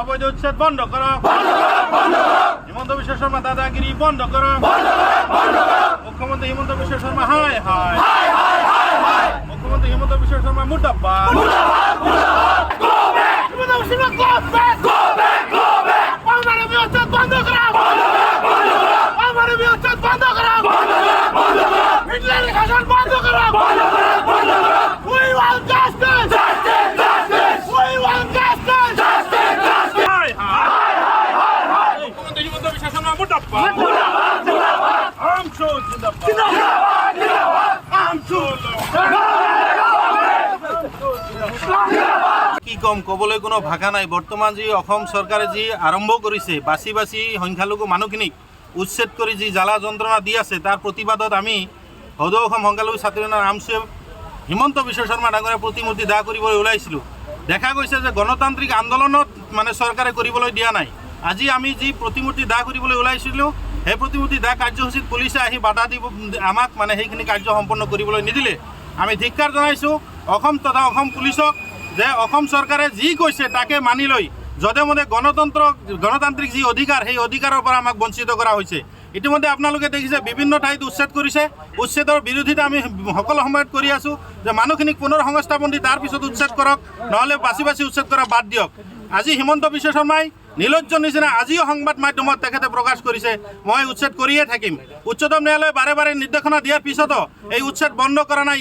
অবৈধ উচ্ছেদ বন্ধ করো, হিমন্ত বিশ্ব শর্মা দাদাগিরি বন্ধ করো, মুখ্যমন্ত্রী হিমন্ত বিশ্ব শর্মা হায় হায়, মুখ্যমন্ত্রী হিমন্ত বিশ্ব শর্মা মুর্দাবাদ। কি কম কবলৈ কোনো ভাষা নাই। বৰ্তমান যি অসম চৰকাৰে যি আৰম্ভ কৰিছে বাছি বাছি সংখ্যালঘু মানুহখিনিক উচ্ছেদ কৰি যি জ্বালা যন্ত্ৰণা দি আছে তাৰ প্ৰতিবাদত আমি সদৌ অসম সংখ্যালঘু ছাত্ৰ সন্থাৰ আমছুৱে হিমন্ত বিশ্ব শৰ্মা ডাঙৰীয়াৰ প্ৰতিমূৰ্তি দাহ কৰিবলৈ ওলাইছিলোঁ। দেখা গৈছে যে গণতান্ত্ৰিক আন্দোলনত চৰকাৰে কৰিবলৈ দিয়া নাই। আজি আমি যি প্ৰতিমূৰ্তি দাহ কৰিবলৈ ওলাইছিলোঁ সেই প্ৰতিমূৰ্তি দাহ কাৰ্যসূচীত পুলিচে আহি বাধা দিব, আমাক সেইখিনি কাৰ্য সম্পন্ন কৰিবলৈ নিদিলে। আমি ধিক্কাৰ জনাইছোঁ অসম তথা অসম পুলিচক যে অসম চৰকাৰে যি কৈছে তাকে মানি লৈ যধে মধে গণতান্ত্ৰিক যি অধিকাৰ সেই অধিকাৰৰ পৰা আমাক বঞ্চিত কৰা হৈছে। ইতিমধ্যে আপোনালোকে দেখিছে বিভিন্ন ঠাইত উচ্ছেদ কৰিছে। উচ্ছেদৰ বিৰোধিতা আমি সকলো সময়ত কৰি আছোঁ যে মানুহখিনিক পুনৰ সংস্থাপন দি তাৰপিছত উচ্ছেদ কৰক, নহ'লে বাছি বাছি উচ্ছেদ কৰা বাদ দিয়ক। আজি হিমন্ত বিশ্ব শৰ্মাই নিলজ্জ নিচিনা আজিও সংবাদ মাধ্যমত তেখেতে প্ৰকাশ কৰিছে মই উচ্ছেদ কৰিয়ে থাকিম। উচ্চতম ন্যায়ালয়ে বাৰে বাৰে নিৰ্দেশনা দিয়াৰ পিছতো এই উচ্ছেদ বন্ধ কৰা নাই।